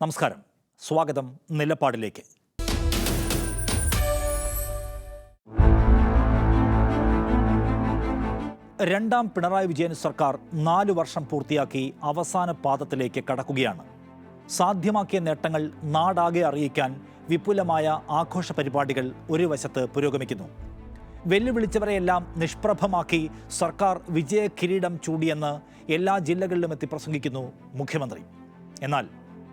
നമസ്കാരം, സ്വാഗതം നിലപാടിലേക്ക്. രണ്ടാം പിണറായി വിജയൻ സർക്കാർ 4 വർഷം പൂർത്തിയാക്കി അവസാന പാദത്തിലേക്ക് കടക്കുകയാണ്. സാധ്യമാക്കിയ നേട്ടങ്ങൾ നാടാകെ അറിയിക്കാൻ വിപുലമായ ആഘോഷ പരിപാടികൾ ഒരു വശത്ത് പുരോഗമിക്കുന്നു. വെല്ലുവിളിച്ചവരെയെല്ലാം നിഷ്പ്രഭമാക്കി സർക്കാർ വിജയ കിരീടം ചൂടിയെന്ന് എല്ലാ ജില്ലകളിലും എത്തി പ്രസംഗിക്കുന്നു മുഖ്യമന്ത്രി. എന്നാൽ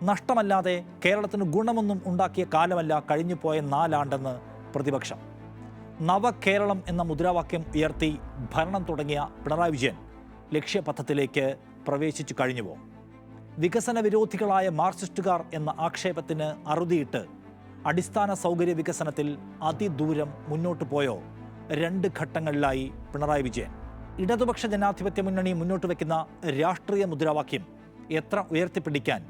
നഷ്ടമല്ലാതെ കേരളത്തിന് ഗുണമൊന്നും ഉണ്ടാക്കിയ കാലമല്ല കഴിഞ്ഞുപോയ 4 ആണ്ടെന്ന് പ്രതിപക്ഷം. നവകേരളം എന്ന മുദ്രാവാക്യം ഉയർത്തി ഭരണം തുടങ്ങിയ പിണറായി വിജയൻ ലക്ഷ്യപഥത്തിലേക്ക് പ്രവേശിച്ചു കഴിഞ്ഞുവോ? വികസന വിരോധികളായ മാർക്സിസ്റ്റുകാർ എന്ന ആക്ഷേപത്തിന് അറുതിയിട്ട് അടിസ്ഥാന സൗകര്യ വികസനത്തിൽ അതിദൂരം മുന്നോട്ട് പോയോ? 2 ഘട്ടങ്ങളിലായി പിണറായി വിജയൻ. ഇടതുപക്ഷ ജനാധിപത്യ മുന്നണി മുന്നോട്ട് വയ്ക്കുന്ന രാഷ്ട്രീയ മുദ്രാവാക്യം എത്ര ഉയർത്തിപ്പിടിക്കാൻ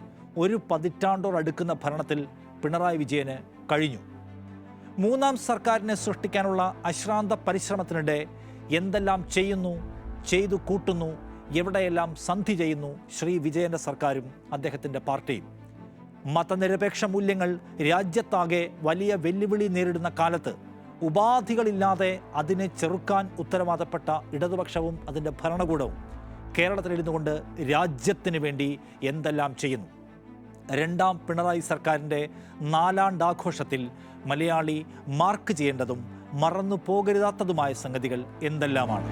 1 പതിറ്റാണ്ടോടടുക്കുന്ന ഭരണത്തിൽ പിണറായി വിജയന് കഴിഞ്ഞു? 3ാം സർക്കാരിനെ സൃഷ്ടിക്കാനുള്ള അശ്രാന്ത പരിശ്രമത്തിനിടെ എന്തെല്ലാം ചെയ്യുന്നു, ചെയ്തു കൂട്ടുന്നു, എവിടെയെല്ലാം സന്ധി ചെയ്യുന്നു ശ്രീ വിജയൻ്റെ സർക്കാരും അദ്ദേഹത്തിൻ്റെ പാർട്ടിയും? മതനിരപേക്ഷ മൂല്യങ്ങൾ രാജ്യത്താകെ വലിയ വെല്ലുവിളി നേരിടുന്ന കാലത്ത് ഉപാധികളില്ലാതെ അതിനെ ചെറുക്കാൻ ഉത്തരവാദപ്പെട്ട ഇടതുപക്ഷവും അതിൻ്റെ ഭരണകൂടവും കേരളത്തിലിരുന്നു കൊണ്ട് രാജ്യത്തിന് വേണ്ടി എന്തെല്ലാം ചെയ്യുന്നു? 2ാം പിണറായി സർക്കാരിൻ്റെ 4ആണ്ടാഘോഷത്തിൽ മലയാളി മാർക്ക് ചെയ്യേണ്ടതും മറന്നു പോകരുതാത്തതുമായ സംഗതികൾ എന്തെല്ലാമാണ്?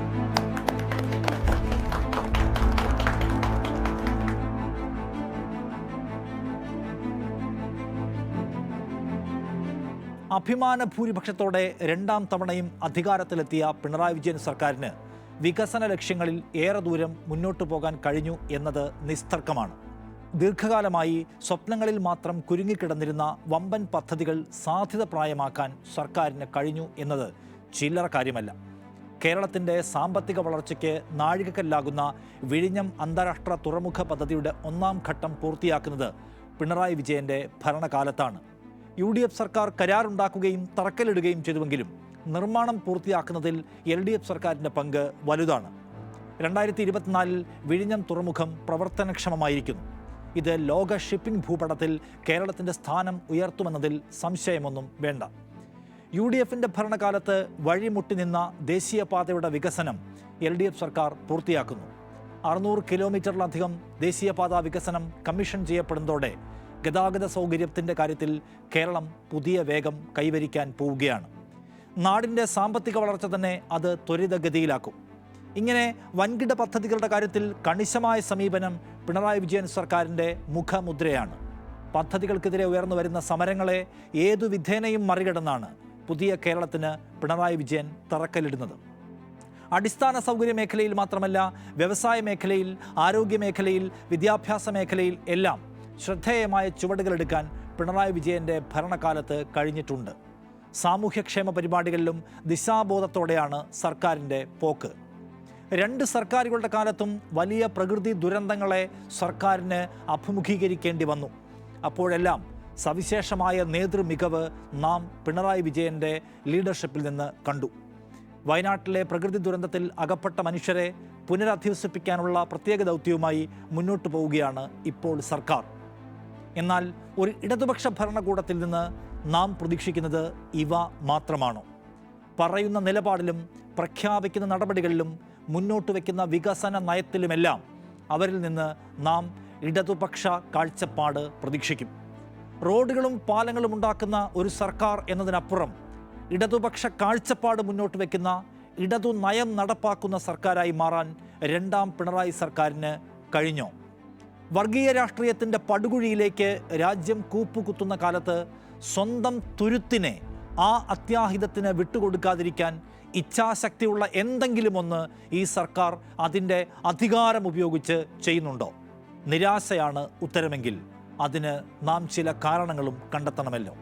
അഭിമാന ഭൂരിപക്ഷത്തോടെ 2ാം തവണയും അധികാരത്തിലെത്തിയ പിണറായി വിജയൻ സർക്കാരിന് വികസന ലക്ഷ്യങ്ങളിൽ ഏറെ ദൂരം മുന്നോട്ടു പോകാൻ കഴിഞ്ഞു എന്നത് നിസ്തർക്കമാണ്. ദീർഘകാലമായി സ്വപ്നങ്ങളിൽ മാത്രം കുരുങ്ങിക്കിടന്നിരുന്ന വമ്പൻ പദ്ധതികൾ സാധ്യതപ്രായമാക്കാൻ സർക്കാരിന് കഴിഞ്ഞു എന്നത് ചില്ലറ കാര്യമല്ല. കേരളത്തിൻ്റെ സാമ്പത്തിക വളർച്ചയ്ക്ക് നാഴികക്കല്ലാകുന്ന വിഴിഞ്ഞം അന്താരാഷ്ട്ര തുറമുഖ പദ്ധതിയുടെ 1ാം ഘട്ടം പൂർത്തിയാക്കുന്നത് പിണറായി വിജയൻ്റെ ഭരണകാലത്താണ്. UDF സർക്കാർ കരാറുണ്ടാക്കുകയും തറക്കല്ലിടുകയും ചെയ്തുവെങ്കിലും നിർമ്മാണം പൂർത്തിയാക്കുന്നതിൽ LDF സർക്കാരിൻ്റെ പങ്ക് വലുതാണ്. 2024 വിഴിഞ്ഞം തുറമുഖം പ്രവർത്തനക്ഷമമായിരിക്കുന്നു. ഇത് ലോക ഷിപ്പിംഗ് ഭൂപടത്തിൽ കേരളത്തിൻ്റെ സ്ഥാനം ഉയർത്തുമെന്നതിൽ സംശയമൊന്നും വേണ്ട. UDFൻ്റെ ഭരണകാലത്ത് വഴിമുട്ടി നിന്ന ദേശീയപാതയുടെ വികസനം LDF സർക്കാർ പൂർത്തിയാക്കുന്നു. 600 കിലോമീറ്ററിലധികം ദേശീയപാത വികസനം കമ്മീഷൻ ചെയ്യപ്പെടുന്നതോടെ ഗതാഗത സൗകര്യത്തിൻ്റെ കാര്യത്തിൽ കേരളം പുതിയ വേഗം കൈവരിക്കാൻ പോവുകയാണ്. നാടിൻ്റെ സാമ്പത്തിക വളർച്ച തന്നെ അത് ത്വരിതഗതിയിലാക്കും. ഇങ്ങനെ വൻകിട പദ്ധതികളുടെ കാര്യത്തിൽ കണിശമായ സമീപനം പിണറായി വിജയൻ സർക്കാരിൻ്റെ മുഖമുദ്രയാണ്. പദ്ധതികൾക്കെതിരെ ഉയർന്നു വരുന്ന സമരങ്ങളെ ഏതു വിധേനയും മറികടന്നാണ് പുതിയ കേരളത്തിന് പിണറായി വിജയൻ തറക്കല്ലിടുന്നത്. അടിസ്ഥാന സൗകര്യ മേഖലയിൽ മാത്രമല്ല, വ്യവസായ മേഖലയിൽ, ആരോഗ്യ മേഖലയിൽ, വിദ്യാഭ്യാസ മേഖലയിൽ എല്ലാം ശ്രദ്ധേയമായ ചുവടുകളെടുക്കാൻ പിണറായി വിജയൻ്റെ ഭരണകാലത്ത് കഴിഞ്ഞിട്ടുണ്ട്. സാമൂഹ്യക്ഷേമ പരിപാടികളിലും ദിശാബോധത്തോടെയാണ് സർക്കാരിൻ്റെ പോക്ക്. 2 സർക്കാരുകളുടെ കാലത്തും വലിയ പ്രകൃതി ദുരന്തങ്ങളെ സർക്കാരിന് അഭിമുഖീകരിക്കേണ്ടി വന്നു. അപ്പോഴെല്ലാം സവിശേഷമായ നേതൃമികവ് നാം പിണറായി വിജയൻ്റെ ലീഡർഷിപ്പിൽ നിന്ന് കണ്ടു. വയനാട്ടിലെ പ്രകൃതി ദുരന്തത്തിൽ അകപ്പെട്ട മനുഷ്യരെ പുനരധിവസിപ്പിക്കാനുള്ള പ്രത്യേക ദൗത്യവുമായി മുന്നോട്ട് പോവുകയാണ് ഇപ്പോൾ സർക്കാർ. എന്നാൽ ഒരു ഇടതുപക്ഷ ഭരണകൂടത്തിൽ നിന്ന് നാം പ്രതീക്ഷിക്കുന്നത് ഇവ മാത്രമാണോ? പറയുന്ന നിലപാടിലും പ്രഖ്യാപിക്കുന്ന നടപടികളിലും മുന്നോട്ട് വയ്ക്കുന്ന വികസന നയത്തിലുമെല്ലാം അവരിൽ നിന്ന് നാം ഇടതുപക്ഷ കാഴ്ചപ്പാട് പ്രതീക്ഷിക്കും. റോഡുകളും പാലങ്ങളും ഉണ്ടാക്കുന്ന ഒരു സർക്കാർ എന്നതിനപ്പുറം ഇടതുപക്ഷ കാഴ്ചപ്പാട് മുന്നോട്ട് വയ്ക്കുന്ന, ഇടതു നയം നടപ്പാക്കുന്ന സർക്കാരായി മാറാൻ 2ാം പിണറായി സർക്കാരിന് കഴിഞ്ഞോ? വർഗീയ രാഷ്ട്രീയത്തിൻ്റെ പടുകുഴിയിലേക്ക് രാജ്യം കൂപ്പുകുത്തുന്ന കാലത്ത് സ്വന്തം തുരുത്തിനെ ആ അത്യാഹിതത്തിന് വിട്ടുകൊടുക്കാതിരിക്കാൻ ഇച്ഛാശക്തിയുള്ള എന്തെങ്കിലും ഒന്ന് ഈ സർക്കാർ അതിൻ്റെ അധികാരം ഉപയോഗിച്ച് ചെയ്യുന്നുണ്ടോ? നിരാശയാണ് ഉത്തരമെങ്കിൽ അതിന് നാം ചില കാരണങ്ങളും കണ്ടെത്തണമല്ലോ.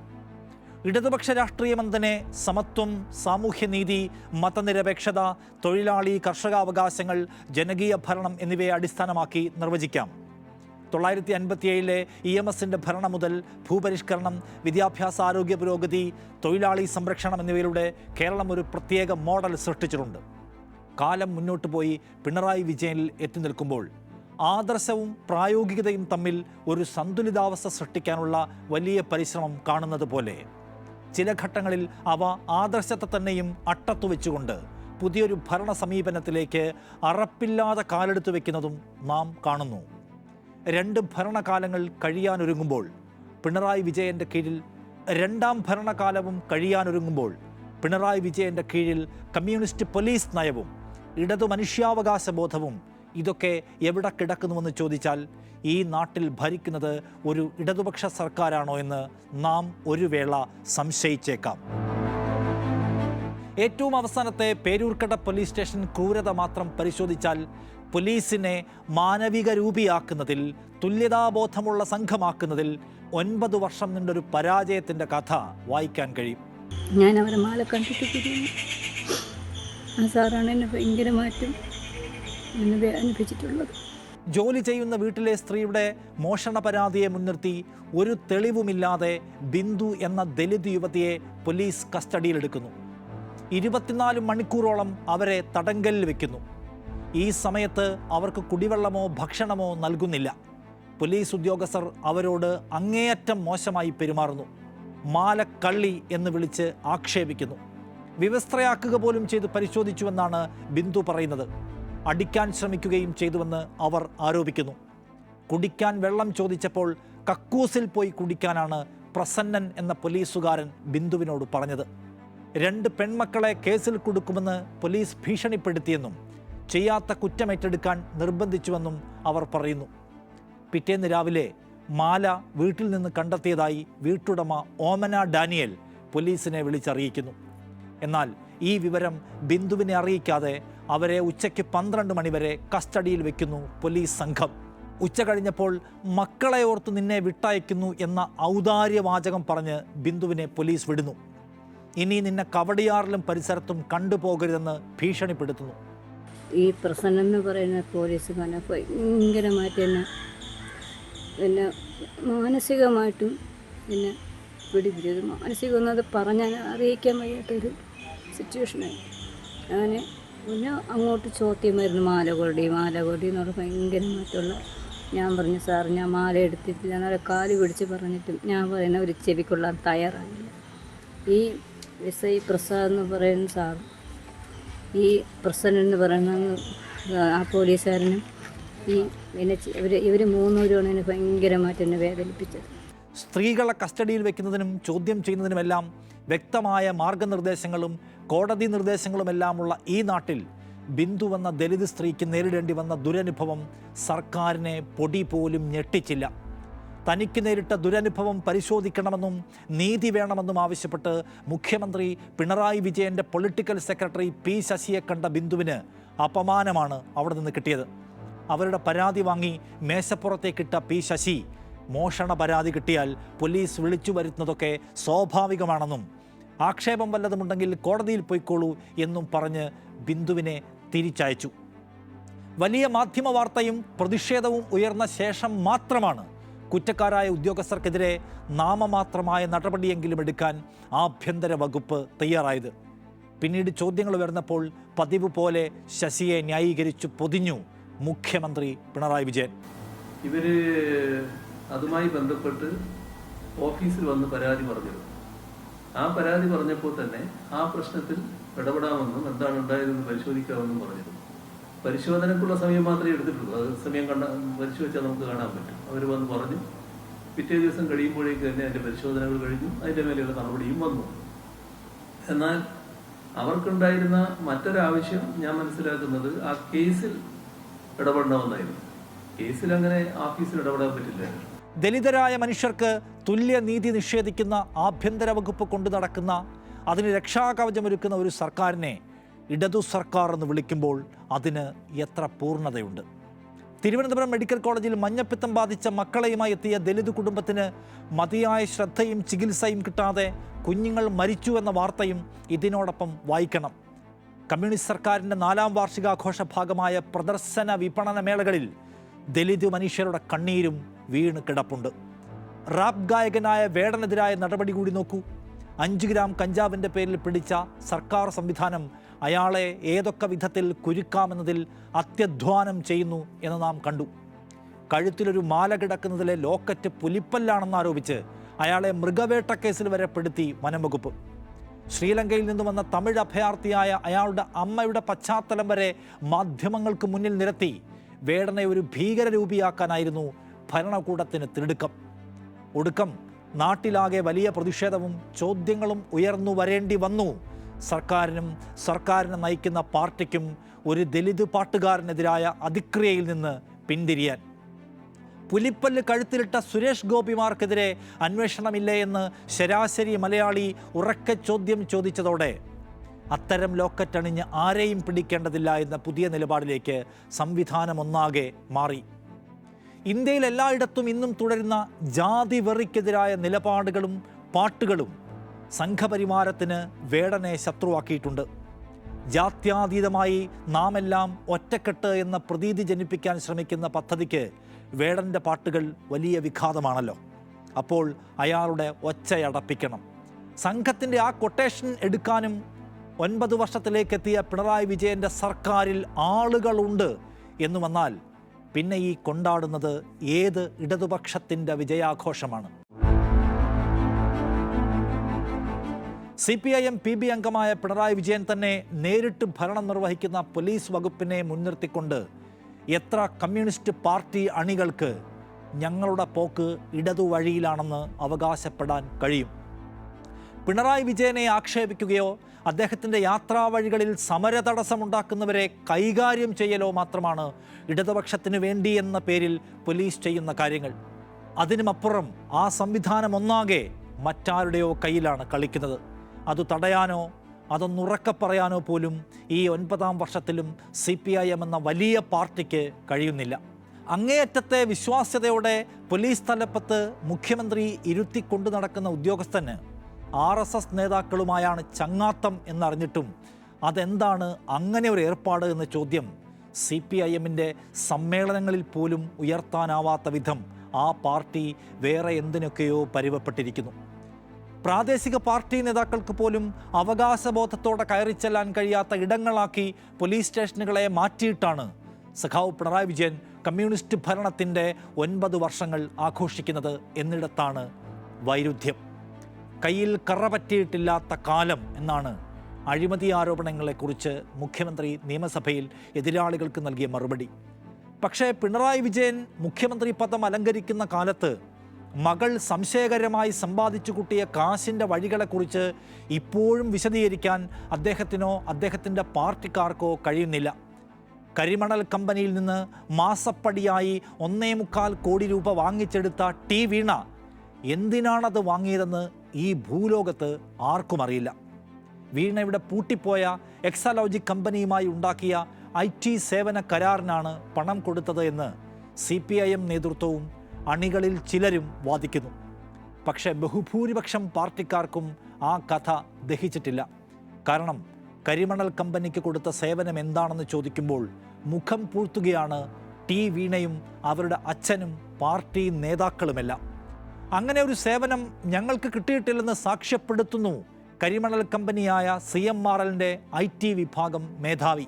ഇടതുപക്ഷ രാഷ്ട്രീയമെന്നതിനെ സമത്വം, സാമൂഹ്യനീതി, മതനിരപേക്ഷത, തൊഴിലാളി കർഷകാവകാശങ്ങൾ, ജനകീയ ഭരണം എന്നിവയെ അടിസ്ഥാനമാക്കി നിർവചിക്കാം. 1957 EMSൻ്റെ ഭരണം മുതൽ ഭൂപരിഷ്കരണം, വിദ്യാഭ്യാസ ആരോഗ്യ പുരോഗതി, തൊഴിലാളി സംരക്ഷണം എന്നിവയിലൂടെ കേരളം ഒരു പ്രത്യേക മോഡൽ സൃഷ്ടിച്ചിട്ടുണ്ട്. കാലം മുന്നോട്ട് പോയി പിണറായി വിജയനിൽ എത്തി നിൽക്കുമ്പോൾ ആദർശവും പ്രായോഗികതയും തമ്മിൽ ഒരു സന്തുലിതാവസ്ഥ സൃഷ്ടിക്കാനുള്ള വലിയ പരിശ്രമം കാണുന്നത് പോലെ ചില ഘട്ടങ്ങളിൽ അവ ആദർശത്തെ തന്നെയും അട്ടത്തു വെച്ചുകൊണ്ട് പുതിയൊരു ഭരണ സമീപനത്തിലേക്ക് അറപ്പില്ലാതെ കാലെടുത്തു വയ്ക്കുന്നതും നാം കാണുന്നു. 2 ഭരണകാലങ്ങൾ കഴിയാനൊരുങ്ങുമ്പോൾ പിണറായി വിജയൻ്റെ കീഴിൽ 2ാം ഭരണകാലവും കഴിയാനൊരുങ്ങുമ്പോൾ പിണറായി വിജയൻ്റെ കീഴിൽ കമ്മ്യൂണിസ്റ്റ് പോലീസ് നയവും ഇടതു മനുഷ്യാവകാശ ബോധവും ഇതൊക്കെ എവിടെ കിടക്കുന്നുവെന്ന് ചോദിച്ചാൽ ഈ നാട്ടിൽ ഭരിക്കുന്നത് ഒരു ഇടതുപക്ഷ സർക്കാരാണോ എന്ന് നാം ഒരു വേള സംശയിച്ചേക്കാം. ഏറ്റവും അവസാനത്തെ പേരൂർക്കട പോലീസ് സ്റ്റേഷൻ ക്രൂരത മാത്രം പരിശോധിച്ചാൽ പോലീസിനെ മാനവിക രൂപിയാക്കുന്നതിൽ, തുല്യതാബോധമുള്ള സംഘമാക്കുന്നതിൽ 9 വർഷം നീണ്ടൊരു പരാജയത്തിൻ്റെ കഥ വായിക്കാൻ കഴിയും. ഞാൻ അവരെ മാല കണ്ടിട്ട് പിരിഞ്ഞു. ആ സാറാണ് എന്നെ ഭയങ്കരമായിട്ടും അനുഭവിച്ചിട്ടുള്ളത്. ജോലി ചെയ്യുന്ന വീട്ടിലെ സ്ത്രീയുടെ മോഷണ പരാതിയെ മുൻനിർത്തി ഒരു തെളിവുമില്ലാതെ ബിന്ദു എന്ന ദലിത് യുവതിയെ പോലീസ് കസ്റ്റഡിയിലെടുക്കുന്നു. 24 മണിക്കൂറോളം അവരെ തടങ്കലിൽ വെക്കുന്നു. ഈ സമയത്ത് അവർക്ക് കുടിവെള്ളമോ ഭക്ഷണമോ നൽകുന്നില്ല. പോലീസ് ഉദ്യോഗസ്ഥർ അവരോട് അങ്ങേയറ്റം മോശമായി പെരുമാറുന്നു. മാലക്കള്ളി എന്ന് വിളിച്ച് ആക്ഷേപിക്കുന്നു. വിവസ്ത്രയാക്കുക പോലും ചെയ്ത് പരിശോധിച്ചുവെന്നാണ് ബിന്ദു പറയുന്നത്. അടിക്കാൻ ശ്രമിക്കുകയും ചെയ്തുവെന്ന് അവർ ആരോപിക്കുന്നു. കുടിക്കാൻ വെള്ളം ചോദിച്ചപ്പോൾ കക്കൂസിൽ പോയി കുടിക്കാനാണ് പ്രസന്നൻ എന്ന പോലീസുകാരൻ ബിന്ദുവിനോട് പറഞ്ഞത്. 2 പെൺമക്കളെ കേസിൽ കൊടുക്കുമെന്ന് പോലീസ് ഭീഷണിപ്പെടുത്തിയെന്നും ചെയ്യാത്ത കുറ്റമേറ്റെടുക്കാൻ നിർബന്ധിച്ചുവെന്നും അവർ പറയുന്നു. പിറ്റേന്ന് രാവിലെ മാല വീട്ടിൽ നിന്ന് കണ്ടെത്തിയതായി വീട്ടുടമ ഓമന ഡാനിയൽ പോലീസിനെ വിളിച്ചറിയിക്കുന്നു. എന്നാൽ ഈ വിവരം ബിന്ദുവിനെ അറിയിക്കാതെ അവരെ ഉച്ചയ്ക്ക് 12 മണിവരെ കസ്റ്റഡിയിൽ വെക്കുന്നു പോലീസ് സംഘം. ഉച്ച കഴിഞ്ഞപ്പോൾ മക്കളെ ഓർത്ത് നിന്നെ വിട്ടയക്കുന്നു എന്ന ഔദാര്യവാചകം പറഞ്ഞ് ബിന്ദുവിനെ പോലീസ് വിടുന്നു. ഇനി നിന്നെ കവടിയാറിലും പരിസരത്തും കണ്ടുപോകരുതെന്ന് ഭീഷണിപ്പെടുത്തുന്നു. ഈ പ്രസന്നം എന്ന് പറയുന്ന പോലീസുകാരനെ ഭയങ്കരമായിട്ട് എന്നെ മാനസികമായിട്ടും എന്നെ പിടിപിടിച്ചത്. മാനസികം എന്നത് പറഞ്ഞാൽ അറിയിക്കാൻ വയ്യാത്തൊരു സിറ്റുവേഷനായി. അങ്ങനെ പിന്നെ അങ്ങോട്ട് ചോദ്യമായിരുന്നു മാല കൊടി എന്ന് പറഞ്ഞാൽ ഭയങ്കരമായിട്ടുള്ള. ഞാൻ പറഞ്ഞു സാർ ഞാൻ മാല എടുത്തിട്ടില്ല. നല്ല കാല് പിടിച്ച് പറഞ്ഞിട്ടും ഞാൻ പറയുന്ന ഒരു ചെവിക്കൊള്ളാൻ തയ്യാറായില്ല. ഈ SI പ്രസാദ് എന്ന് പറയുന്ന സാർ, ഈ പ്രസന്നൻ എന്ന് പറയുന്ന ആ പോലീസുകാരനും ഈ എന്നെ ഇവർ 3 പേരുമാണ് എന്നെ ഭയങ്കരമായിട്ട് എന്നെ വേദനിപ്പിച്ചത്. സ്ത്രീകളെ കസ്റ്റഡിയിൽ വെക്കുന്നതിനും ചോദ്യം ചെയ്യുന്നതിനുമെല്ലാം വ്യക്തമായ മാർഗനിർദ്ദേശങ്ങളും കോടതി നിർദ്ദേശങ്ങളുമെല്ലാമുള്ള ഈ നാട്ടിൽ ബിന്ദു എന്ന ദലിത് സ്ത്രീക്ക് നേരിടേണ്ടി വന്ന ദുരനുഭവം സർക്കാരിനെ പൊടി പോലും ഞെട്ടിച്ചില്ല. തനിക്ക് നേരിട്ട ദുരനുഭവം പരിശോധിക്കണമെന്നും നീതി വേണമെന്നും ആവശ്യപ്പെട്ട് മുഖ്യമന്ത്രി പിണറായി വിജയൻ്റെ പൊളിറ്റിക്കൽ സെക്രട്ടറി P ശശിയെ കണ്ട ബിന്ദുവിന് അപമാനമാണ് അവിടെ നിന്ന് കിട്ടിയത്. അവരുടെ പരാതി വാങ്ങി മേശപ്പുറത്തേക്കിട്ട P ശശി മോഷണ പരാതി കിട്ടിയാൽ പോലീസ് വിളിച്ചു വരുത്തുന്നതൊക്കെ സ്വാഭാവികമാണെന്നും ആക്ഷേപം വല്ലതുമുണ്ടെങ്കിൽ കോടതിയിൽ പോയിക്കോളൂ എന്നും പറഞ്ഞ് ബിന്ദുവിനെ തിരിച്ചയച്ചു. വലിയ മാധ്യമ വാർത്തയും പ്രതിഷേധവും ഉയർന്ന ശേഷം മാത്രമാണ് കുറ്റക്കാരായ ഉദ്യോഗസ്ഥർക്കെതിരെ നാമമാത്രമായ നടപടിയെങ്കിലും എടുക്കാൻ ആഭ്യന്തര വകുപ്പ് തയ്യാറായത്. പിന്നീട് ചോദ്യങ്ങൾ ഉയർന്നപ്പോൾ പതിവ് പോലെ ശശിയെ ന്യായീകരിച്ചു പൊതിഞ്ഞു മുഖ്യമന്ത്രി പിണറായി വിജയൻ. ഇവര് അതുമായി ബന്ധപ്പെട്ട് ഓഫീസിൽ വന്ന് പരാതി പറഞ്ഞത്. ആ പരാതി പറഞ്ഞപ്പോൾ തന്നെ ആ പ്രശ്നത്തിൽ ഇടപെടാമെന്നും എന്താണ് ഉണ്ടായതെന്ന് പരിശോധിക്കാമെന്നും പറഞ്ഞിരുന്നു. പരിശോധനക്കുള്ള സമയം മാത്രമേ എടുത്തിട്ടുള്ളൂ. അത് സമയം പരിശോധിച്ചാൽ നമുക്ക് കാണാൻ പറ്റും. അവർ വന്ന് പറഞ്ഞു. പിറ്റേ ദിവസം കഴിയുമ്പോഴേക്ക് തന്നെ അതിൻ്റെ പരിശോധനകൾ കഴിഞ്ഞു, അതിൻ്റെ മേലെയുള്ള നടപടിയും വന്നു. എന്നാൽ അവർക്കുണ്ടായിരുന്ന മറ്റൊരാവശ്യം ഞാൻ മനസ്സിലാക്കുന്നത് ആ കേസിൽ ഇടപെടണമെന്നായിരുന്നു. കേസിൽ അങ്ങനെ ഓഫീസിൽ ഇടപെടാൻ പറ്റില്ല. ദലിതരായ മനുഷ്യർക്ക് തുല്യ നീതി നിഷേധിക്കുന്ന ആഭ്യന്തര വകുപ്പ് കൊണ്ടു നടക്കുന്ന, അതിന് രക്ഷാകവചമൊരുക്കുന്ന ഒരു സർക്കാരിനെ ഇടതു സർക്കാർ എന്ന് വിളിക്കുമ്പോൾ അതിന് എത്ര പൂർണ്ണതയുണ്ട്. തിരുവനന്തപുരം മെഡിക്കൽ കോളേജിൽ മഞ്ഞപ്പിത്തം ബാധിച്ച മക്കളെയുമായി എത്തിയ ദലിത് കുടുംബത്തിന് മതിയായ ശ്രദ്ധയും ചികിത്സയും കിട്ടാതെ കുഞ്ഞുങ്ങൾ മരിച്ചു എന്ന വാർത്തയും ഇതിനോടൊപ്പം വായിക്കണം. കമ്മ്യൂണിസ്റ്റ് സർക്കാരിൻ്റെ 4ാം വാർഷികാഘോഷ ഭാഗമായ പ്രദർശന വിപണന മേളകളിൽ ദലിത് മനുഷ്യരുടെ കണ്ണീരും വീണ് കിടപ്പുണ്ട്. റാപ്പ് ഗായകനായ വേടനെതിരായ നടപടി കൂടി നോക്കൂ. 5 ഗ്രാം കഞ്ചാവിൻ്റെ പേരിൽ പിടിച്ച സർക്കാർ സംവിധാനം അയാളെ ഏതൊക്കെ വിധത്തിൽ കുരുക്കാമെന്നതിൽ അത്യധ്വാനം ചെയ്യുന്നു എന്ന് നാം കണ്ടു. കഴുത്തിലൊരു മാല കിടക്കുന്നതിലെ ലോക്കറ്റ് പുലിപ്പല്ലാണെന്ന് ആരോപിച്ച് അയാളെ മൃഗവേട്ട കേസിൽ വരെ പെടുത്തി വനംവകുപ്പ്. ശ്രീലങ്കയിൽ നിന്ന് വന്ന തമിഴ് അഭയാർത്ഥിയായ അയാളുടെ അമ്മയുടെ പശ്ചാത്തലം വരെ മാധ്യമങ്ങൾക്ക് മുന്നിൽ നിരത്തി വേടനെ ഒരു ഭീകരരൂപിയാക്കാനായിരുന്നു ഭരണകൂടത്തിന് തിടുക്കം. ഒടുക്കം നാട്ടിലാകെ വലിയ പ്രതിഷേധവും ചോദ്യങ്ങളും ഉയർന്നു വരേണ്ടി വന്നു സർക്കാരിനും സർക്കാരിനെ നയിക്കുന്ന പാർട്ടിക്കും ഒരു ദലിത് പാട്ടുകാരനെതിരായ അതിക്രിയയിൽ നിന്ന് പിന്തിരിയാൻ. പുലിപ്പല്ല് കഴുത്തിലിട്ട സുരേഷ് ഗോപിമാർക്കെതിരെ അന്വേഷണമില്ലേ എന്ന് ശരാശരി മലയാളി ഉറക്കെ ചോദ്യം ചോദിച്ചതോടെ അത്തരം ലോക്കറ്റണിഞ്ഞ് ആരെയും പിടിക്കേണ്ടതില്ല എന്ന പുതിയ നിലപാടിലേക്ക് സംവിധാനം ഒന്നാകെ മാറി. ഇന്ത്യയിൽ എല്ലായിടത്തും ഇന്നും തുടരുന്ന ജാതി വെറിക്കെതിരായ നിലപാടുകളും പാട്ടുകളും സംഘപരിവാരത്തിന് വേടനെ ശത്രുവാക്കിയിട്ടുണ്ട്. ജാത്യാതീതമായി നാമെല്ലാം ഒറ്റക്കെട്ട് എന്ന പ്രതീതി ജനിപ്പിക്കാൻ ശ്രമിക്കുന്ന പദ്ധതിക്ക് വേടൻ്റെ പാട്ടുകൾ വലിയ വിഘാതമാണല്ലോ. അപ്പോൾ അയാളുടെ ഒച്ചയടപ്പിക്കണം. സംഘത്തിൻ്റെ ആ കൊട്ടേഷൻ എടുക്കാനും 9 വർഷത്തിലേക്കെത്തിയ പിണറായി വിജയൻ്റെ സർക്കാരിൽ ആളുകളുണ്ട് എന്ന് വന്നാൽ പിന്നെ ഈ കൊണ്ടാടുന്നത് ഏത് ഇടതുപക്ഷത്തിൻ്റെ വിജയാഘോഷമാണ്? CPIM PB അംഗമായ പിണറായി വിജയൻ തന്നെ നേരിട്ട് ഭരണം നിർവഹിക്കുന്ന പോലീസ് വകുപ്പിനെ മുൻനിർത്തിക്കൊണ്ട് എത്ര കമ്മ്യൂണിസ്റ്റ് പാർട്ടി അണികൾക്ക് ഞങ്ങളുടെ പോക്ക് ഇടതുവഴിയിലാണെന്ന് അവകാശപ്പെടാൻ കഴിയും? പിണറായി വിജയനെ ആക്ഷേപിക്കുകയോ അദ്ദേഹത്തിൻ്റെ യാത്രാവഴികളിൽ സമരതടസ്സമുണ്ടാക്കുന്നവരെ കൈകാര്യം ചെയ്യലോ മാത്രമാണ് ഇടതുപക്ഷത്തിന് വേണ്ടി എന്ന പേരിൽ പോലീസ് ചെയ്യുന്ന കാര്യങ്ങൾ. അതിനുമപ്പുറം ആ സംവിധാനം ഒന്നാകെ മറ്റാരുടെയോ കയ്യിലാണ് കളിക്കുന്നത്. അത് തടയാനോ അതൊന്നുറക്കെ പറയാനോ പോലും ഈ 9ാം വർഷത്തിലും CPIM എന്ന വലിയ പാർട്ടിക്ക് കഴിയുന്നില്ല. അങ്ങേയറ്റത്തെ വിശ്വാസ്യതയോടെ പോലീസ് തലപ്പത്ത് മുഖ്യമന്ത്രി ഇരുത്തിക്കൊണ്ടു നടക്കുന്ന ഉദ്യോഗസ്ഥന് RSS നേതാക്കളുമായാണ് ചങ്ങാത്തം എന്നറിഞ്ഞിട്ടും അതെന്താണ് അങ്ങനെ ഒരു ഏർപ്പാട് എന്ന ചോദ്യം CPIMൻ്റെ സമ്മേളനങ്ങളിൽ പോലും ഉയർത്താനാവാത്ത വിധം ആ പാർട്ടി വേറെ എന്തിനൊക്കെയോ പരുവപ്പെട്ടിരിക്കുന്നു. പ്രാദേശിക പാർട്ടി നേതാക്കൾക്ക് പോലും അവകാശബോധത്തോടെ കയറിച്ചെല്ലാൻ കഴിയാത്ത ഇടങ്ങളാക്കി പോലീസ് സ്റ്റേഷനുകളെ മാറ്റിയിട്ടാണ് സഖാവ് പിണറായി വിജയൻ കമ്മ്യൂണിസ്റ്റ് ഭരണത്തിൻ്റെ 9 വർഷങ്ങൾ ആഘോഷിക്കുന്നത് എന്നിടത്താണ് വൈരുദ്ധ്യം. കയ്യിൽ കറ പറ്റിയിട്ടില്ലാത്ത കാലം എന്നാണ് അഴിമതി ആരോപണങ്ങളെക്കുറിച്ച് മുഖ്യമന്ത്രി നിയമസഭയിൽ എതിരാളികൾക്ക് നൽകിയ മറുപടി. പക്ഷേ പിണറായി വിജയൻ മുഖ്യമന്ത്രി പദം അലങ്കരിക്കുന്ന കാലത്ത് മകൾ സംശയകരമായി സമ്പാദിച്ചു കൂട്ടിയ കാശിൻ്റെ വഴികളെക്കുറിച്ച് ഇപ്പോഴും വിശദീകരിക്കാൻ അദ്ദേഹത്തിനോ അദ്ദേഹത്തിൻ്റെ പാർട്ടിക്കാർക്കോ കഴിയുന്നില്ല. കരിമണൽ കമ്പനിയിൽ നിന്ന് മാസപ്പടിയായി 1.25 കോടി രൂപ വാങ്ങിച്ചെടുത്ത ടി വീണ എന്തിനാണത് വാങ്ങിയതെന്ന് ഈ ഭൂലോകത്ത് ആർക്കും അറിയില്ല. വീണയുടെ പൂട്ടിപ്പോയ എക്സാലോജി കമ്പനിയുമായി ഉണ്ടാക്കിയ IT സേവന കരാറിനാണ് പണം കൊടുത്തത് എന്ന് CPIM നേതൃത്വവും അണികളിൽ ചിലരും വാദിക്കുന്നു. പക്ഷേ ബഹുഭൂരിപക്ഷം പാർട്ടിക്കാർക്കും ആ കഥ ദഹിച്ചിട്ടില്ല. കാരണം കരിമണൽ കമ്പനിക്ക് കൊടുത്ത സേവനം എന്താണെന്ന് ചോദിക്കുമ്പോൾ മുഖം പൂഴ്ത്തുകയാണ് ടി വീണയും അവരുടെ അച്ഛനും പാർട്ടി നേതാക്കളുമെല്ലാം. അങ്ങനെ ഒരു സേവനം ഞങ്ങൾക്ക് കിട്ടിയിട്ടില്ലെന്ന് സാക്ഷ്യപ്പെടുത്തുന്നു കരിമണൽ കമ്പനിയായ CMRLൻ്റെ IT വിഭാഗം മേധാവി.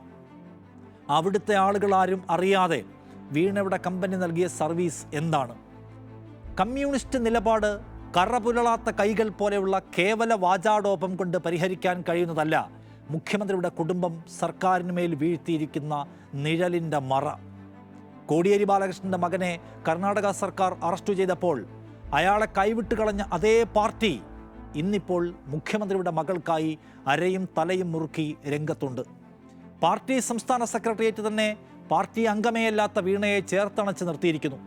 അവിടുത്തെ ആളുകളാരും അറിയാതെ വീണയുടെ കമ്പനി നൽകിയ സർവീസ് എന്താണ്? കമ്മ്യൂണിസ്റ്റ് നിലപാട് കറപുരളാത്ത കൈകൾ പോലെയുള്ള കേവല വാചാടോപം കൊണ്ട് പരിഹരിക്കാൻ കഴിയുന്നതല്ല മുഖ്യമന്ത്രിയുടെ കുടുംബം സർക്കാരിനുമേൽ വീഴ്ത്തിയിരിക്കുന്ന നിഴലിൻ്റെ മറ. കോടിയേരി ബാലകൃഷ്ണൻ്റെ മകനെ കർണാടക സർക്കാർ അറസ്റ്റ് ചെയ്തപ്പോൾ അയാളെ കൈവിട്ട് കളഞ്ഞ അതേ പാർട്ടി ഇന്നിപ്പോൾ മുഖ്യമന്ത്രിയുടെ മകൾക്കായി അരയും തലയും മുറുക്കി രംഗത്തുണ്ട്. പാർട്ടി സംസ്ഥാന സെക്രട്ടേറിയറ്റ് തന്നെ പാർട്ടി അംഗമേയല്ലാത്ത വീണയെ ചേർത്തണച്ച് നിർത്തിയിരിക്കുന്നു.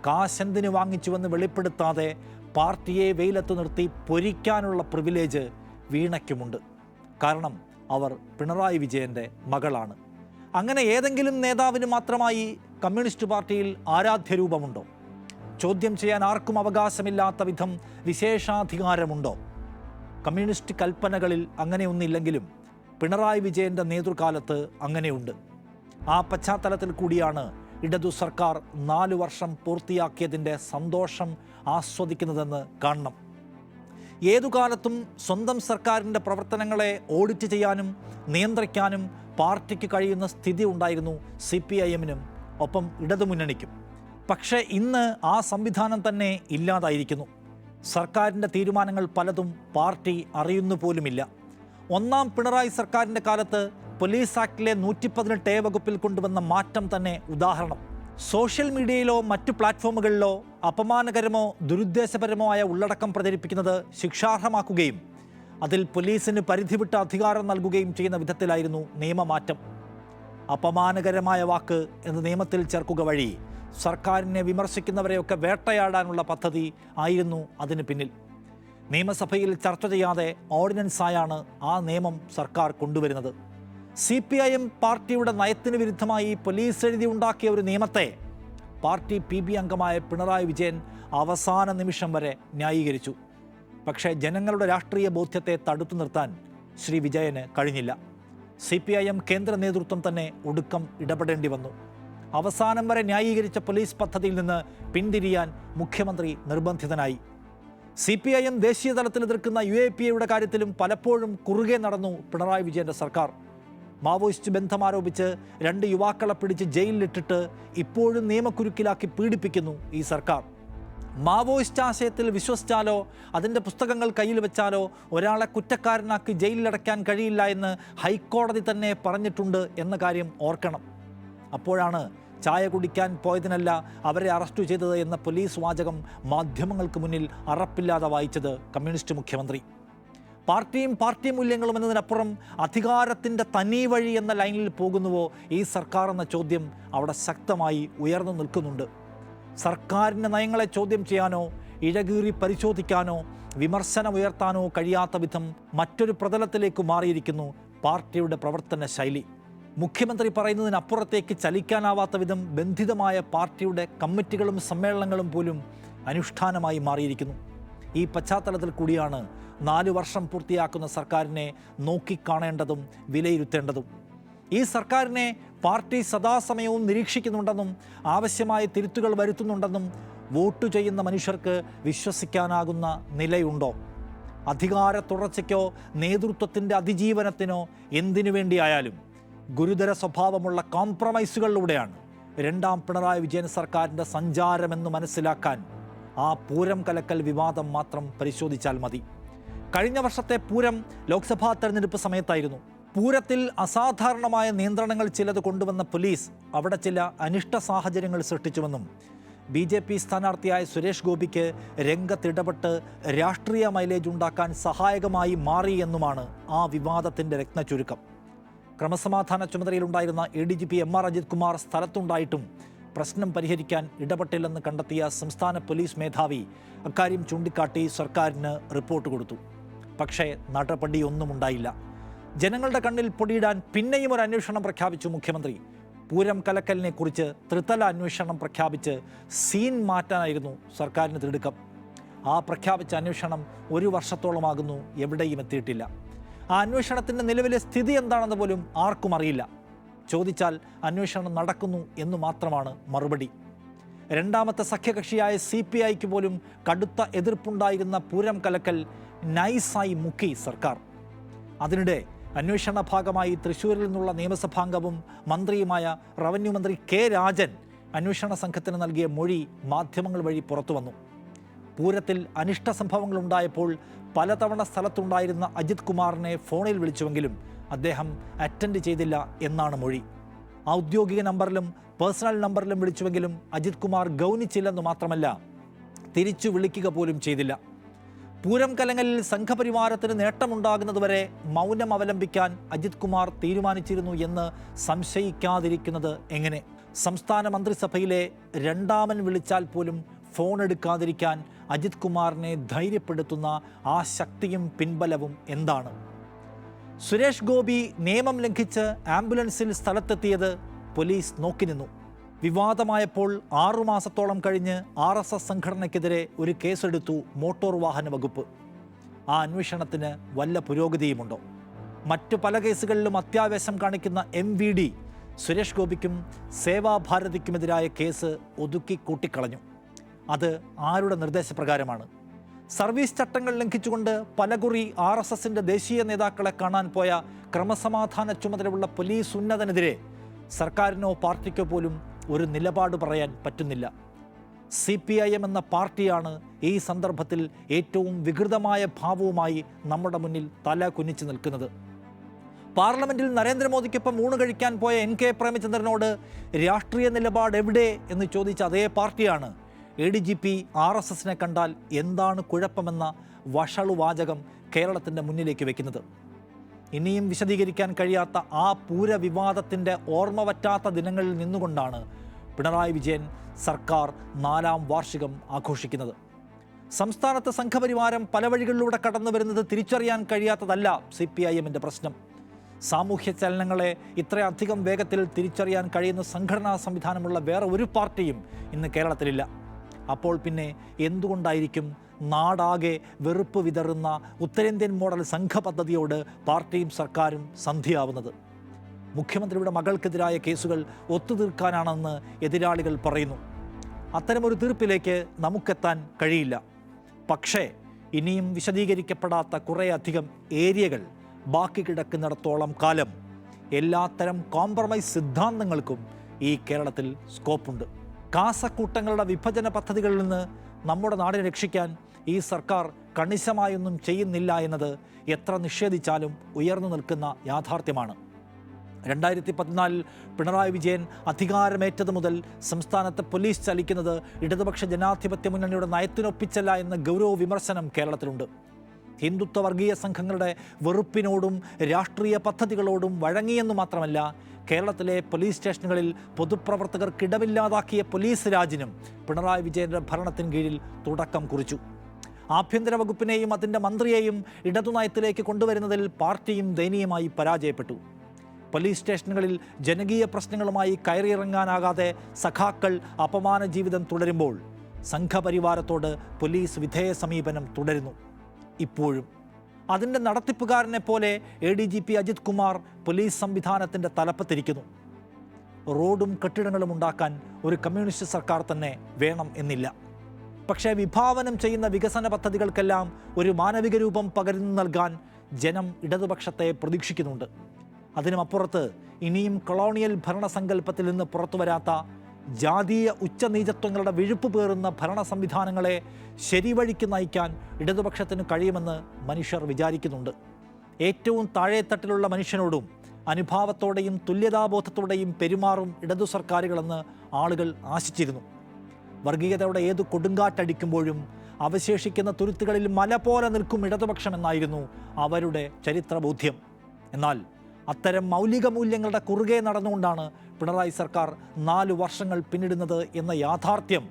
കാശെന്തിന് വാങ്ങിച്ചുവെന്ന് വെളിപ്പെടുത്താതെ പാർട്ടിയെ വെയിലത്ത് നിർത്തി പൊരിക്കാനുള്ള പ്രിവിലേജ് വീണയ്ക്കുമുണ്ട്. കാരണം അവർ പിണറായി വിജയൻ്റെ മകളാണ്. അങ്ങനെ ഏതെങ്കിലും നേതാവിന് മാത്രമായി കമ്മ്യൂണിസ്റ്റ് പാർട്ടിയിൽ ആരാധ്യരൂപമുണ്ടോ? ചോദ്യം ചെയ്യാൻ ആർക്കും അവകാശമില്ലാത്ത വിധം വിശേഷാധികാരമുണ്ടോ? കമ്മ്യൂണിസ്റ്റ് കൽപ്പനകളിൽ അങ്ങനെയൊന്നില്ലെങ്കിലും പിണറായി വിജയൻ്റെ നേതൃകാലത്ത് അങ്ങനെയുണ്ട്. ആ പശ്ചാത്തലത്തിൽ കൂടിയാണ് ഇടതു സർക്കാർ 4 വർഷം പൂർത്തിയാക്കിയതിൻ്റെ സന്തോഷം ആസ്വദിക്കുന്നതെന്ന് കാണണം. ഏതു കാലത്തും സ്വന്തം സർക്കാരിൻ്റെ പ്രവർത്തനങ്ങളെ ഓഡിറ്റ് ചെയ്യാനും നിയന്ത്രിക്കാനും പാർട്ടിക്ക് കഴിയുന്ന സ്ഥിതി ഉണ്ടായിരുന്നു CPIMനും ഒപ്പം ഇടതുമുന്നണിക്കും. പക്ഷേ ഇന്ന് ആ സംവിധാനം തന്നെ ഇല്ലാതായിരിക്കുന്നു. സർക്കാരിൻ്റെ തീരുമാനങ്ങൾ പലതും പാർട്ടി അറിയുന്നു പോലുമില്ല. ഒന്നാം പിണറായി സർക്കാരിൻ്റെ കാലത്ത് പോലീസ് ആക്ടിലെ 118A വകുപ്പിൽ കൊണ്ടുവന്ന മാറ്റം തന്നെ ഉദാഹരണം. സോഷ്യൽ മീഡിയയിലോ മറ്റു പ്ലാറ്റ്ഫോമുകളിലോ അപമാനകരമോ ദുരുദ്ദേശപരമോ ആയ ഉള്ളടക്കം പ്രചരിപ്പിക്കുന്നത് ശിക്ഷാർഹമാക്കുകയും അതിൽ പോലീസിന് പരിധിവിട്ട അധികാരം നൽകുകയും ചെയ്യുന്ന വിധത്തിലായിരുന്നു നിയമമാറ്റം. അപമാനകരമായ വാക്ക് എന്ന് നിയമത്തിൽ ചേർക്കുക വഴി സർക്കാരിനെ വിമർശിക്കുന്നവരെയൊക്കെ വേട്ടയാടാനുള്ള പദ്ധതി ആയിരുന്നു അതിന് പിന്നിൽ. നിയമസഭയിൽ ചർച്ച ചെയ്യാതെ ഓർഡിനൻസായാണ് ആ നിയമം സർക്കാർ കൊണ്ടുവരുന്നത്. CPIM പാർട്ടിയുടെ നയത്തിന് വിരുദ്ധമായി പോലീസ് എഴുതി ഉണ്ടാക്കിയ ഒരു നിയമത്തെ പാർട്ടി PB അംഗമായ പിണറായി വിജയൻ അവസാന നിമിഷം വരെ ന്യായീകരിച്ചു. പക്ഷേ ജനങ്ങളുടെ രാഷ്ട്രീയ ബോധ്യത്തെ തടുത്തു നിർത്താൻ ശ്രീ വിജയന് കഴിഞ്ഞില്ല. CPIM കേന്ദ്ര നേതൃത്വം തന്നെ ഒടുക്കം ഇടപെടേണ്ടി വന്നു. അവസാനം വരെ ന്യായീകരിച്ച പോലീസ് പദ്ധതിയിൽ നിന്ന് പിന്തിരിയാൻ മുഖ്യമന്ത്രി നിർബന്ധിതനായി. CPIM ദേശീയ തലത്തിൽ എതിർക്കുന്ന UAPAയുടെ കാര്യത്തിലും പലപ്പോഴും കുറുകെ നടന്നു പിണറായി വിജയൻ്റെ സർക്കാർ. മാവോയിസ്റ്റ് ബന്ധമാരോപിച്ച് 2 യുവാക്കളെ പിടിച്ച് ജയിലിലിട്ടിട്ട് ഇപ്പോഴും നിയമക്കുരുക്കിലാക്കി പീഡിപ്പിക്കുന്നു ഈ സർക്കാർ. മാവോയിസ്റ്റ് ആശയത്തിൽ വിശ്വസിച്ചാലോ അതിൻ്റെ പുസ്തകങ്ങൾ കയ്യിൽ വെച്ചാലോ ഒരാളെ കുറ്റക്കാരനാക്കി ജയിലിലടയ്ക്കാൻ കഴിയില്ല എന്ന് ഹൈക്കോടതി തന്നെ പറഞ്ഞിട്ടുണ്ട് എന്ന കാര്യം ഓർക്കണം. അപ്പോഴാണ് ചായ കുടിക്കാൻ പോയതിനല്ല അവരെ അറസ്റ്റ് ചെയ്തത് എന്ന പോലീസ് വാചകം മാധ്യമങ്ങൾക്ക് മുന്നിൽ അറപ്പില്ലാതെ വായിച്ചത് കമ്മ്യൂണിസ്റ്റ് മുഖ്യമന്ത്രി. പാർട്ടിയും പാർട്ടി മൂല്യങ്ങളും എന്നതിനപ്പുറം അധികാരത്തിൻ്റെ തനി വഴി എന്ന ലൈനിൽ പോകുന്നുവോ ഈ സർക്കാർ എന്ന ചോദ്യം അവിടെ ശക്തമായി ഉയർന്നു നിൽക്കുന്നുണ്ട്. സർക്കാരിൻ്റെ നയങ്ങളെ ചോദ്യം ചെയ്യാനോ ഇഴകീറി പരിശോധിക്കാനോ വിമർശനമുയർത്താനോ കഴിയാത്ത വിധം മറ്റൊരു പ്രതലത്തിലേക്ക് മാറിയിരിക്കുന്നു പാർട്ടിയുടെ പ്രവർത്തന ശൈലി. മുഖ്യമന്ത്രി പറയുന്നതിനപ്പുറത്തേക്ക് ചലിക്കാനാവാത്ത വിധം ബന്ധിതമായ പാർട്ടിയുടെ കമ്മിറ്റികളും സമ്മേളനങ്ങളും പോലും അനുഷ്ഠാനമായി മാറിയിരിക്കുന്നു. ഈ പശ്ചാത്തലത്തിൽ കൂടിയാണ് 4 വർഷം പൂർത്തിയാക്കുന്ന സർക്കാരിനെ നോക്കിക്കാണേണ്ടതും വിലയിരുത്തേണ്ടതും. ഈ സർക്കാരിനെ പാർട്ടി സദാസമയവും നിരീക്ഷിക്കുന്നുണ്ടെന്നും ആവശ്യമായ തിരുത്തുകൾ വരുത്തുന്നുണ്ടെന്നും വോട്ട് ചെയ്യുന്ന മനുഷ്യർക്ക് വിശ്വസിക്കാനാകുന്ന നിലയുണ്ടോ? അധികാര തുടർച്ചയ്ക്കോ നേതൃത്വത്തിൻ്റെ അതിജീവനത്തിനോ എന്തിനു വേണ്ടിയായാലും ഗുരുതര സ്വഭാവമുള്ള കോംപ്രമൈസുകളിലൂടെയാണ് 2ാം പിണറായി വിജയൻ സർക്കാരിൻ്റെ സഞ്ചാരമെന്ന് മനസ്സിലാക്കാൻ ആ പൂരം കലക്കൽ വിവാദം മാത്രം പരിശോധിച്ചാൽ മതി. കഴിഞ്ഞ വർഷത്തെ പൂരം ലോക്സഭാ തെരഞ്ഞെടുപ്പ് സമയത്തായിരുന്നു. പൂരത്തിൽ അസാധാരണമായ നിയന്ത്രണങ്ങൾ ചിലത് കൊണ്ടുവന്ന പോലീസ് അവിടെ ചില അനിഷ്ട സാഹചര്യങ്ങൾ സൃഷ്ടിച്ചുവെന്നും BJP സ്ഥാനാർത്ഥിയായ സുരേഷ് ഗോപിക്ക് രംഗത്തിടപെട്ട് രാഷ്ട്രീയ മൈലേജ് ഉണ്ടാക്കാൻ സഹായകമായി മാറി എന്നുമാണ് ആ വിവാദത്തിൻ്റെ രത്നച്ചുരുക്കം. ക്രമസമാധാന ചുമതലയിലുണ്ടായിരുന്ന ADGP MR അജിത് കുമാർ സ്ഥലത്തുണ്ടായിട്ടും പ്രശ്നം പരിഹരിക്കാൻ ഇടപെട്ടില്ലെന്ന് കണ്ടെത്തിയ സംസ്ഥാന പോലീസ് മേധാവി അക്കാര്യം ചൂണ്ടിക്കാട്ടി സർക്കാരിന് റിപ്പോർട്ട് കൊടുത്തു. പക്ഷേ നടപടിയൊന്നും ഉണ്ടായില്ല. ജനങ്ങളുടെ കണ്ണിൽ പൊടിയിടാൻ പിന്നെയും ഒരു അന്വേഷണം പ്രഖ്യാപിച്ചു മുഖ്യമന്ത്രി. പൂരം കലക്കലിനെ കുറിച്ച് ത്രിതല അന്വേഷണം പ്രഖ്യാപിച്ച് സീൻ മാറ്റാനായിരുന്നു സർക്കാരിന് തിടുക്കം. ആ പ്രഖ്യാപിച്ച അന്വേഷണം 1 വർഷത്തോളമാകുന്നു, എവിടെയും എത്തിയിട്ടില്ല. ആ അന്വേഷണത്തിൻ്റെ നിലവിലെ സ്ഥിതി എന്താണെന്ന് പോലും ആർക്കും അറിയില്ല. ചോദിച്ചാൽ അന്വേഷണം നടക്കുന്നു എന്ന് മാത്രമാണ് മറുപടി. 2ാമത്തെ സഖ്യകക്ഷിയായ CPIക്ക് പോലും കടുത്ത എതിർപ്പുണ്ടായിരുന്ന പൂരം കലക്കൽ നൈസായി മുക്കി സർക്കാർ. അതിനിടെ അന്വേഷണ ഭാഗമായി തൃശ്ശൂരിൽ നിന്നുള്ള നിയമസഭാംഗവും മന്ത്രിയുമായ റവന്യൂ മന്ത്രി K രാജൻ അന്വേഷണ സംഘത്തിന് നൽകിയ മൊഴി മാധ്യമങ്ങൾ വഴി പുറത്തു വന്നു. പൂരത്തിൽ അനിഷ്ട സംഭവങ്ങൾ ഉണ്ടായപ്പോൾ പലതവണ സ്ഥലത്തുണ്ടായിരുന്ന അജിത് കുമാറിനെ ഫോണിൽ വിളിച്ചുവെങ്കിലും അദ്ദേഹം അറ്റൻഡ് ചെയ്തില്ല എന്നാണ് മൊഴി. ഔദ്യോഗിക നമ്പറിലും പേഴ്സണൽ നമ്പറിലും വിളിച്ചുവെങ്കിലും അജിത് കുമാർ ഗൗനിച്ചില്ലെന്ന് മാത്രമല്ല തിരിച്ചു വിളിക്കുക പോലും ചെയ്തില്ല. പൂരം കലങ്ങലിൽ സംഘപരിവാരത്തിന് നേട്ടമുണ്ടാകുന്നതുവരെ മൗനം അവലംബിക്കാൻ അജിത് കുമാർ തീരുമാനിച്ചിരുന്നു എന്ന് സംശയിക്കാതിരിക്കുന്നത് എങ്ങനെ? സംസ്ഥാന മന്ത്രിസഭയിലെ 2ാമൻ വിളിച്ചാൽ പോലും ഫോൺ എടുക്കാതിരിക്കാൻ അജിത് കുമാറിനെ ധൈര്യപ്പെടുത്തുന്ന ആ ശക്തിയും പിൻബലവും എന്താണ്? സുരേഷ് ഗോപി നിയമം ലംഘിച്ച് ആംബുലൻസിൽ സ്ഥലത്തെത്തിയത് പോലീസ് നോക്കി നിന്നു. വിവാദമായപ്പോൾ 6 മാസത്തോളം കഴിഞ്ഞ് RSS സംഘടനയ്ക്കെതിരെ ഒരു കേസെടുത്തു മോട്ടോർ വാഹന വകുപ്പ്. ആ അന്വേഷണത്തിന് വല്ല പുരോഗതിയുമുണ്ടോ? മറ്റു പല കേസുകളിലും അത്യാവേശം കാണിക്കുന്ന MVD സുരേഷ് ഗോപിക്കും സേവാഭാരതിക്കുമെതിരായ കേസ് ഒതുക്കി കൂട്ടിക്കളഞ്ഞു. അത് ആരുടെ നിർദ്ദേശപ്രകാരമാണ്? സർവീസ് ചട്ടങ്ങൾ ലംഘിച്ചുകൊണ്ട് പലകുറി RSSൻ്റെ ദേശീയ നേതാക്കളെ കാണാൻ പോയ ക്രമസമാധാന ചുമതലയുള്ള പോലീസ് ഉന്നതനെതിരെ സർക്കാരിനോ പാർട്ടിക്കോ പോലും ഒരു നിലപാട് പറയാൻ പറ്റുന്നില്ല. CPIM എന്ന പാർട്ടിയാണ് ഈ സന്ദർഭത്തിൽ ഏറ്റവും വികൃതമായ ഭാവവുമായി നമ്മുടെ മുന്നിൽ തല കുനിച്ചു നിൽക്കുന്നത്. പാർലമെന്റിൽ നരേന്ദ്രമോദിക്കൊപ്പം ഊണ് കഴിക്കാൻ പോയ NK പ്രേമചന്ദ്രനോട് രാഷ്ട്രീയ നിലപാട് എവിടെ എന്ന് ചോദിച്ച അതേ പാർട്ടിയാണ് ADGP RSSനെ കണ്ടാൽ എന്താണ് കുഴപ്പമെന്ന വഷളുവാചകം കേരളത്തിൻ്റെ മുന്നിലേക്ക് വെക്കുന്നത്. ഇനിയും വിശദീകരിക്കാൻ കഴിയാത്ത ആ പൂരവിവാദത്തിൻ്റെ ഓർമ്മ വറ്റാത്ത ദിനങ്ങളിൽ നിന്നുകൊണ്ടാണ് പിണറായി വിജയൻ സർക്കാർ 4ാം വാർഷികം ആഘോഷിക്കുന്നത്. സംസ്ഥാനത്ത് സംഘപരിവാരം പല വഴികളിലൂടെ കടന്നു വരുന്നത് തിരിച്ചറിയാൻ കഴിയാത്തതല്ല CPIMൻ്റെ പ്രശ്നം. സാമൂഹ്യ ചലനങ്ങളെ ഇത്രയധികം വേഗത്തിൽ തിരിച്ചറിയാൻ കഴിയുന്ന സംഘടനാ സംവിധാനമുള്ള വേറെ ഒരു പാർട്ടിയും ഇന്ന് കേരളത്തിലില്ല. അപ്പോൾ പിന്നെ എന്തുകൊണ്ടായിരിക്കും നാടാകെ വെറുപ്പ് വിതറുന്ന ഉത്തരേന്ത്യൻ മോഡൽ സംഘ പദ്ധതിയോട് പാർട്ടിയും സർക്കാരും സന്ധിയാവുന്നത്? മുഖ്യമന്ത്രിയുടെ മകൾക്കെതിരായ കേസുകൾ ഒത്തുതീർക്കാനാണെന്ന് എതിരാളികൾ പറയുന്നു. അത്തരമൊരു തീർപ്പിലേക്ക് നമുക്കെത്താൻ കഴിയില്ല. പക്ഷേ ഇനിയും വിശദീകരിക്കപ്പെടാത്ത കുറേയധികം ഏരിയകൾ ബാക്കി കിടക്കുന്നിടത്തോളം കാലം എല്ലാത്തരം കോംപ്രമൈസ് സിദ്ധാന്തങ്ങൾക്കും ഈ കേരളത്തിൽ സ്കോപ്പുണ്ട്. കാസക്കൂട്ടങ്ങളുടെ വിഭജന പദ്ധതികളിൽ നിന്ന് നമ്മുടെ നാടിനെ രക്ഷിക്കാൻ ഈ സർക്കാർ കണിശമായൊന്നും ചെയ്യുന്നില്ല എന്നത് എത്ര നിഷേധിച്ചാലും ഉയർന്നു നിൽക്കുന്ന യാഥാർത്ഥ്യമാണ്. 2014 പിണറായി വിജയൻ അധികാരമേറ്റത് മുതൽ സംസ്ഥാനത്ത് പോലീസ് ചലിക്കുന്നത് ഇടതുപക്ഷ ജനാധിപത്യ മുന്നണിയുടെ നയത്തിനൊപ്പിച്ചല്ല എന്ന ഗൗരവ വിമർശനം കേരളത്തിലുണ്ട്. ഹിന്ദുത്വ വർഗീയ സംഘങ്ങളുടെ വെറുപ്പിനോടും രാഷ്ട്രീയ പദ്ധതികളോടും വഴങ്ങിയെന്നു മാത്രമല്ല, കേരളത്തിലെ പോലീസ് സ്റ്റേഷനുകളിൽ പൊതുപ്രവർത്തകർക്കിടമില്ലാതാക്കിയ പോലീസ് രാജിനും പിണറായി വിജയൻ്റെ ഭരണത്തിന് കീഴിൽ തുടക്കം കുറിച്ചു. ആഭ്യന്തര വകുപ്പിനെയും അതിൻ്റെ മന്ത്രിയെയും ഇടതുനയത്തിലേക്ക് കൊണ്ടുവരുന്നതിൽ പാർട്ടിയും ദയനീയമായി പരാജയപ്പെട്ടു. പോലീസ് സ്റ്റേഷനുകളിൽ ജനകീയ പ്രശ്നങ്ങളുമായി കയറിയിറങ്ങാനാകാതെ സഖാക്കൾ അപമാന ജീവിതം തുടരുമ്പോൾ സംഘപരിവാരത്തോട് പോലീസ് വിധേയ സമീപനം തുടരുന്നു. ഇപ്പോഴും അതിൻ്റെ നടത്തിപ്പുകാരനെ പോലെ ADGP അജിത് കുമാർ പോലീസ് സംവിധാനത്തിൻ്റെ തലപ്പത്തിരിക്കുന്നു. റോഡും കെട്ടിടങ്ങളും ഉണ്ടാക്കാൻ ഒരു കമ്മ്യൂണിസ്റ്റ് സർക്കാർ തന്നെ വേണം എന്നില്ല. പക്ഷേ വിഭാവനം ചെയ്യുന്ന വികസന പദ്ധതികൾക്കെല്ലാം ഒരു മാനവിക രൂപം പകർന്നു നൽകാൻ ജനം ഇടതുപക്ഷത്തെ പ്രതീക്ഷിക്കുന്നുണ്ട്. അതിനുമപ്പുറത്ത് ഇനിയും കൊളോണിയൽ ഭരണസങ്കല്പത്തിൽ നിന്ന് പുറത്തുവരാത്ത ജാതീയ ഉച്ചനീചത്വങ്ങളുടെ വിഴുപ്പ് പേറുന്ന ഭരണ സംവിധാനങ്ങളെ ശരിവഴിക്ക് നയിക്കാൻ ഇടതുപക്ഷത്തിന് കഴിയുമെന്ന് മനുഷ്യർ വിചാരിക്കുന്നുണ്ട്. ഏറ്റവും താഴെത്തട്ടിലുള്ള മനുഷ്യനോടും അനുഭാവത്തോടെയും തുല്യതാബോധത്തോടെയും പെരുമാറും ഇടതു സർക്കാരുകളെന്ന് ആളുകൾ ആശിച്ചിരുന്നു. വർഗീയതയുടെ ഏതു കൊടുങ്കാറ്റടിക്കുമ്പോഴും അവശേഷിക്കുന്ന തുരുത്തുകളിൽ മല പോലെ നിൽക്കും ഇടതുപക്ഷമെന്നായിരുന്നു അവരുടെ ചരിത്രബോധ്യം. എന്നാൽ അത്തരം മൗലിക മൂല്യങ്ങളുടെ കുറുകെ നടന്നുകൊണ്ടാണ് പിണറായി സർക്കാർ 4 വർഷങ്ങൾ പിന്നിടുന്നത് എന്ന യാഥാർത്ഥ്യം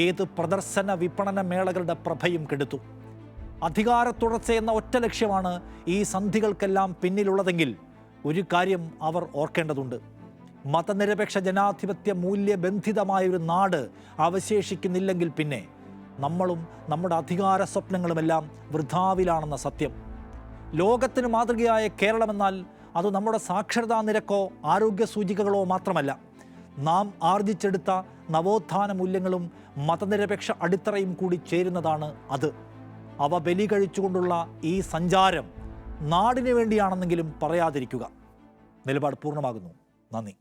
ഏത് പ്രദർശന വിപണന മേളകളുടെ പ്രഭയും കെടുത്തു. അധികാര തുടർച്ചയെന്ന ഒറ്റ ലക്ഷ്യമാണ് ഈ സന്ധികൾക്കെല്ലാം പിന്നിലുള്ളതെങ്കിൽ ഒരു കാര്യം അവർ ഓർക്കേണ്ടതുണ്ട്. മതനിരപേക്ഷ ജനാധിപത്യ മൂല്യബന്ധിതമായൊരു നാട് അവശേഷിക്കുന്നില്ലെങ്കിൽ പിന്നെ നമ്മളും നമ്മുടെ അധികാര സ്വപ്നങ്ങളുമെല്ലാം വൃഥാവിലാണെന്ന സത്യം. ലോകത്തിന് മാതൃകയായ കേരളമെന്നാൽ അത് നമ്മുടെ സാക്ഷരതാ നിരക്കോ ആരോഗ്യ സൂചികകളോ മാത്രമല്ല, നാം ആർജിച്ചെടുത്ത നവോത്ഥാന മൂല്യങ്ങളും മതനിരപേക്ഷ അടിത്തറയും കൂടി ചേരുന്നതാണ് അത്. അവ ബലി കഴിച്ചുകൊണ്ടുള്ള ഈ സഞ്ചാരം നാടിനു വേണ്ടിയാണെന്നെങ്കിലും പറയാതിരിക്കുക. നിലപാട് പൂർണ്ണമാകുന്നു. നന്ദി.